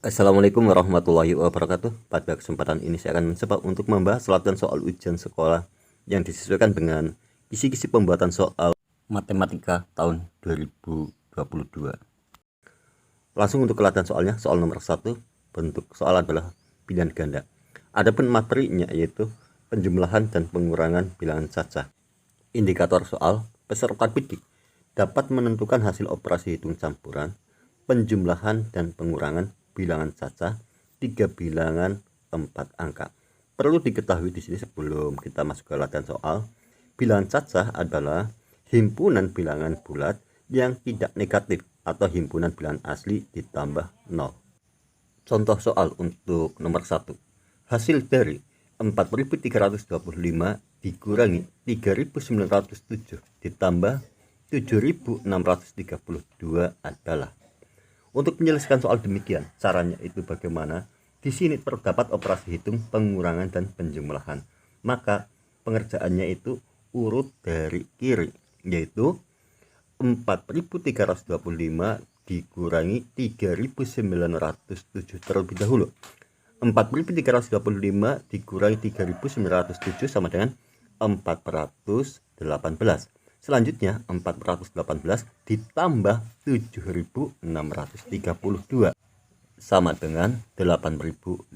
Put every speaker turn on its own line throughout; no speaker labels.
Assalamualaikum warahmatullahi wabarakatuh. Pada kesempatan ini saya akan mencoba untuk membahas latihan soal ujian sekolah yang disesuaikan dengan kisi-kisi pembuatan soal matematika tahun 2022. Langsung untuk latihan soalnya, soal nomor 1, bentuk soal adalah pilihan ganda. Adapun materinya yaitu penjumlahan dan pengurangan bilangan cacah. Indikator soal, peserta didik dapat menentukan hasil operasi hitung campuran, penjumlahan dan pengurangan bilangan cacah 3 bilangan 4 angka. Perlu diketahui di sini sebelum kita masuk ke latihan soal, bilangan cacah adalah himpunan bilangan bulat yang tidak negatif atau himpunan bilangan asli ditambah 0. Contoh soal untuk nomor 1. Hasil dari 4.325 dikurangi 3.907 ditambah 7.632 adalah. Untuk menyelesaikan soal demikian, caranya itu bagaimana? Di sini terdapat operasi hitung, pengurangan, dan penjumlahan. Maka pengerjaannya itu urut dari kiri, yaitu 4.325 dikurangi 3.907 terlebih dahulu. 4.325 dikurangi 3.907 sama dengan 418. Selanjutnya 418 ditambah 7.632 sama dengan 8.050.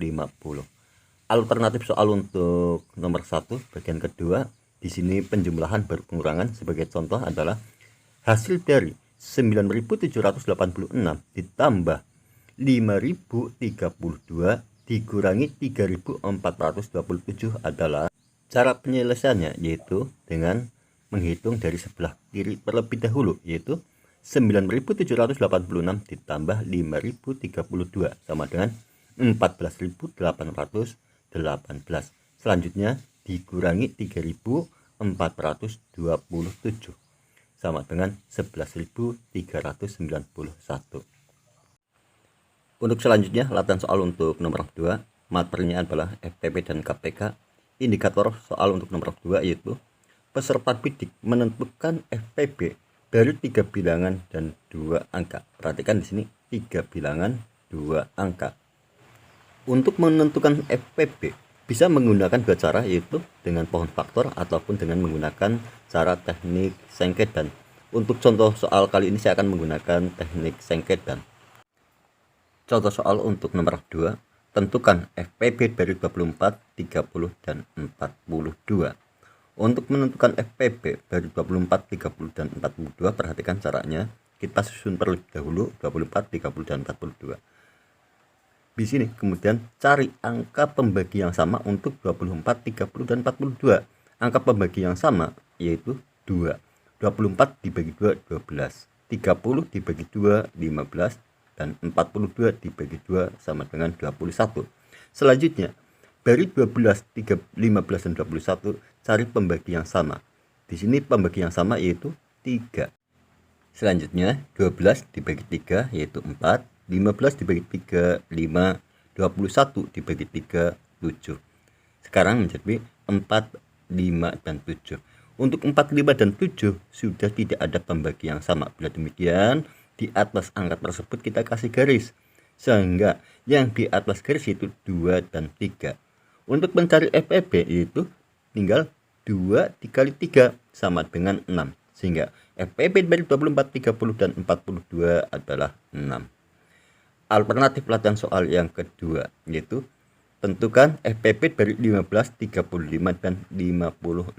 Alternatif soal untuk nomor 1 bagian kedua, di sini penjumlahan berpengurangan sebagai contoh adalah hasil dari 9.786 ditambah 5.032 dikurangi 3.427 adalah. Cara penyelesaiannya yaitu dengan menghitung dari sebelah kiri terlebih dahulu, yaitu 9.786 ditambah 5.032 sama dengan 14.818. Selanjutnya dikurangi 3.427 sama dengan 11.391. Untuk selanjutnya latihan soal untuk nomor 2, materinya adalah FTP dan KPK. Indikator soal untuk nomor 2 yaitu peserta didik menentukan FPB dari 3 bilangan dan 2 angka. Perhatikan di sini 3 bilangan 2 angka. Untuk menentukan FPB bisa menggunakan 2 cara, yaitu dengan pohon faktor ataupun dengan menggunakan cara teknik sengketan. Untuk contoh soal kali ini saya akan menggunakan teknik sengketan. Contoh soal untuk nomor 2, tentukan FPB dari 24, 30 dan 42. Untuk menentukan FPB dari 24, 30, dan 42, perhatikan caranya. Kita susun terlebih dahulu 24, 30, dan 42. Di sini kemudian cari angka pembagi yang sama untuk 24, 30, dan 42. Angka pembagi yang sama yaitu 2. 24 dibagi 2, 12. 30 dibagi 2, 15. Dan 42 dibagi 2 sama dengan 21. Selanjutnya, dari 12, 15, dan 21, cari pembagi yang sama. Di sini pembagi yang sama yaitu 3. Selanjutnya 12 dibagi 3 yaitu 4, 15 dibagi 3 5, 21 dibagi 3 7. Sekarang menjadi 4, 5, dan 7. Untuk 4, 5, dan 7 sudah tidak ada pembagi yang sama. Bila demikian, di atas angka tersebut kita kasih garis, sehingga yang di atas garis itu 2 dan 3. Untuk mencari FPB yaitu tinggal 2 dikali 3 sama dengan 6. Sehingga FPB dari 24, 30, dan 42 adalah 6. Alternatif latihan soal yang kedua yaitu tentukan FPB dari 15, 35, dan 55.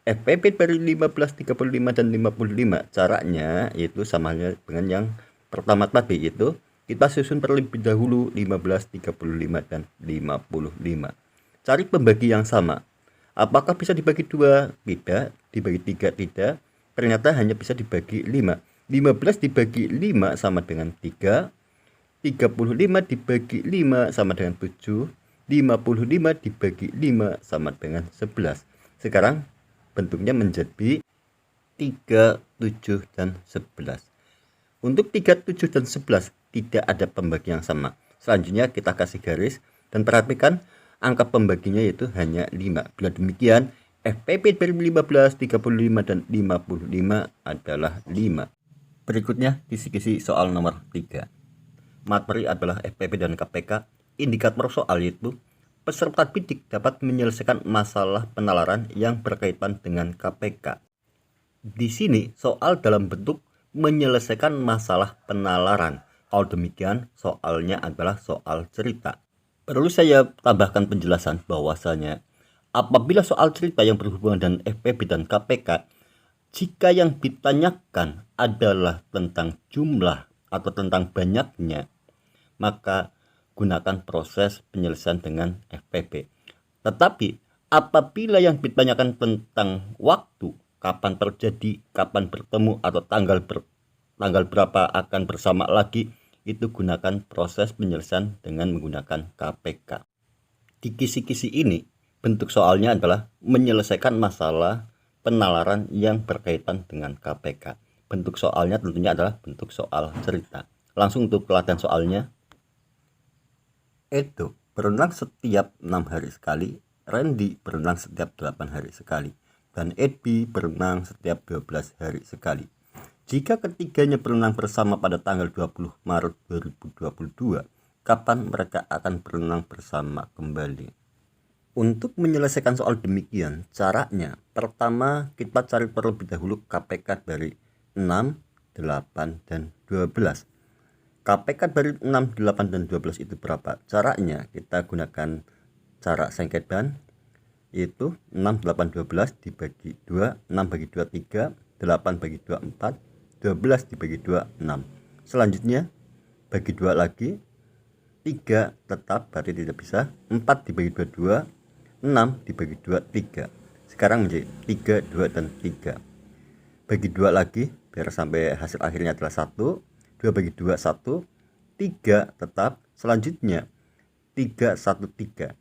FPB dari 15, 35, dan 55 caranya yaitu sama dengan yang pertama tadi, yaitu kita susun terlebih dahulu 15, 35, dan 55. Cari pembagi yang sama. Apakah bisa dibagi 2? Tidak. Dibagi 3? Tidak. Ternyata hanya bisa dibagi 5. 15 dibagi 5 sama dengan 3. 35 dibagi 5 sama dengan 7. 55 dibagi 5 sama dengan 11. Sekarang bentuknya menjadi 3, 7, dan 11. Untuk 3, 7, dan 11 tidak ada pembagi yang sama. Selanjutnya kita kasih garis dan perhatikan angka pembaginya yaitu hanya 5. Bila demikian FPB dari 15, 35, dan 55 adalah 5. Berikutnya kisi-kisi soal nomor 3. materi adalah FPP dan KPK. Indikator soal yaitu peserta bidik dapat menyelesaikan masalah penalaran yang berkaitan dengan KPK. Di sini soal dalam bentuk menyelesaikan masalah penalaran. Kalau demikian soalnya adalah soal cerita. Perlu saya tambahkan penjelasan bahwasanya apabila soal cerita yang berhubungan dengan FPP dan KPK, jika yang ditanyakan adalah tentang jumlah atau tentang banyaknya, maka gunakan proses penyelesaian dengan FPP. Tetapi apabila yang ditanyakan tentang waktu, kapan terjadi, kapan bertemu, atau tanggal berapa akan bersama lagi, itu gunakan proses penyelesaian dengan menggunakan KPK. Di kisi-kisi ini, bentuk soalnya adalah menyelesaikan masalah penalaran yang berkaitan dengan KPK. Bentuk soalnya tentunya adalah bentuk soal cerita. Langsung untuk latihan soalnya. Edo berenang setiap 6 hari sekali, Randy berenang setiap 8 hari sekali, dan Edby berenang setiap 12 hari sekali. Jika ketiganya berenang bersama pada tanggal 20 Maret 2022, kapan mereka akan berenang bersama kembali? Untuk menyelesaikan soal demikian, caranya pertama kita cari terlebih dahulu KPK dari 6, 8, dan 12. KPK dari 6, 8, dan 12 itu berapa? Caranya kita gunakan cara sengketan, yaitu 6, 8, 12 dibagi 2, 6 bagi 2, 3, 8 bagi 2, 4, 12 dibagi 2, 6. Selanjutnya bagi 2 lagi, 3 tetap berarti tidak bisa, 4 dibagi 2, 2, 6 dibagi 2, 3. Sekarang menjadi 3, 2, dan 3. Bagi 2 lagi biar sampai hasil akhirnya adalah 1. 2 bagi 2, 1, 3 tetap. Selanjutnya 3, 1, 3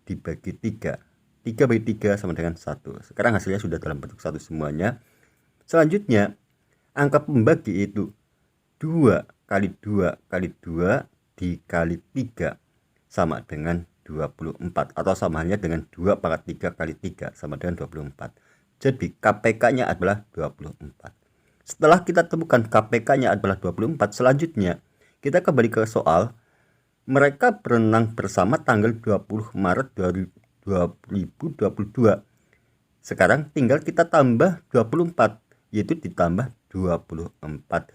dibagi 3. 3 bagi 3 sama dengan 1. Sekarang hasilnya sudah dalam bentuk 1 semuanya. Selanjutnya angka pembagi itu 2 kali 2 kali 2 dikali 3 sama dengan 24, atau sama halnya dengan 2 pangkat 3 kali 3 sama dengan 24. Jadi KPK-nya adalah 24. Setelah kita temukan KPK-nya adalah 24, selanjutnya kita kembali ke soal. Mereka berenang bersama tanggal 20 Maret 2022. Sekarang tinggal kita tambah 24, yaitu ditambah 24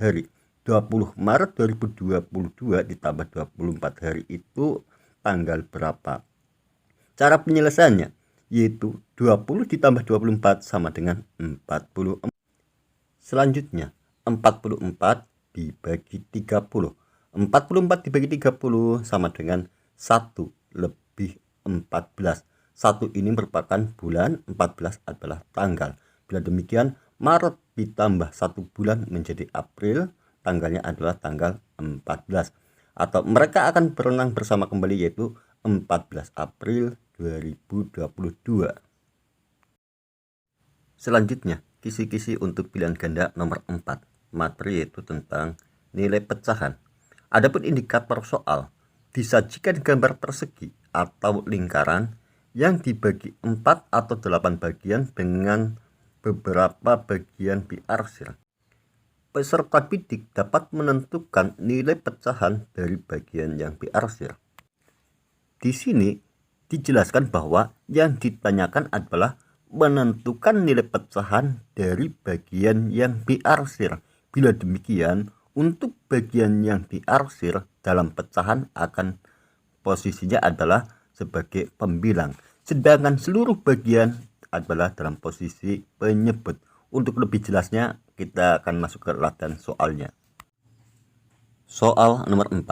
hari. 20 Maret 2022 ditambah 24 hari itu tanggal berapa? Cara penyelesaiannya yaitu 20 ditambah 24 sama dengan 44. Selanjutnya 44 dibagi 30. 44 dibagi 30 sama dengan 1 lebih 14. 1 ini merupakan bulan, 14 adalah tanggal. Bila demikian Maret ditambah 1 bulan menjadi April, tanggalnya adalah tanggal 14. Atau mereka akan berenang bersama kembali yaitu 14 April 2022. Selanjutnya kisi-kisi untuk pilihan ganda nomor 4. Materi yaitu tentang nilai pecahan. Adapun indikator soal disajikan gambar persegi atau lingkaran yang dibagi 4 atau 8 bagian dengan beberapa bagian diarsir. Peserta bidik dapat menentukan nilai pecahan dari bagian yang diarsir. Di sini dijelaskan bahwa yang ditanyakan adalah menentukan nilai pecahan dari bagian yang diarsir. Bila demikian, untuk bagian yang diarsir dalam pecahan akan posisinya adalah sebagai pembilang, sedangkan seluruh bagian adalah dalam posisi penyebut. Untuk lebih jelasnya kita akan masuk ke latihan soalnya. Soal nomor 4.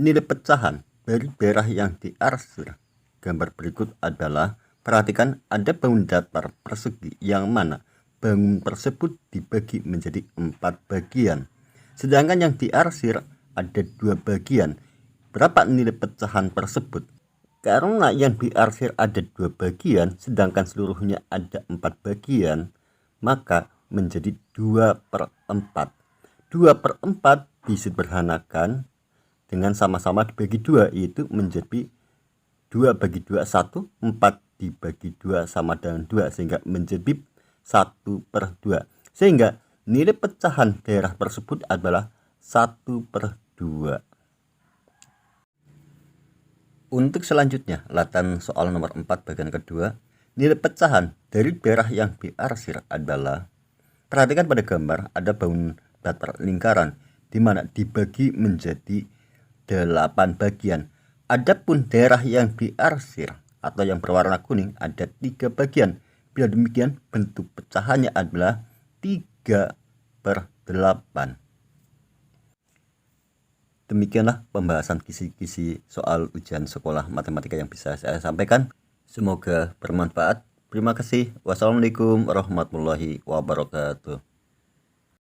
Nilai pecahan dari daerah yang diarsir. Gambar berikut adalah, perhatikan ada bangun datar persegi yang mana bangun tersebut dibagi menjadi 4 bagian. Sedangkan yang diarsir ada 2 bagian. Berapa nilai pecahan tersebut? Karena yang diarsir ada 2 bagian, sedangkan seluruhnya ada 4 bagian, maka menjadi 2/4. 2/4 disederhanakan dengan sama-sama dibagi 2, yaitu menjadi 2 bagi 2, 1, 4 dibagi 2 sama dengan 2, sehingga menjadi 1/2. Sehingga nilai pecahan daerah tersebut adalah 1/2. Untuk selanjutnya, latan soal nomor 4 bagian kedua, nilai pecahan dari daerah yang diarsir adalah, perhatikan pada gambar ada baun datar lingkaran di mana dibagi menjadi 8 bagian. Adapun daerah yang diarsir atau yang berwarna kuning ada 3 bagian. Bila demikian, bentuk pecahannya adalah 3/8. Demikianlah pembahasan kisi-kisi soal ujian sekolah matematika yang bisa saya sampaikan. Semoga bermanfaat. Terima kasih. Wassalamualaikum warahmatullahi wabarakatuh.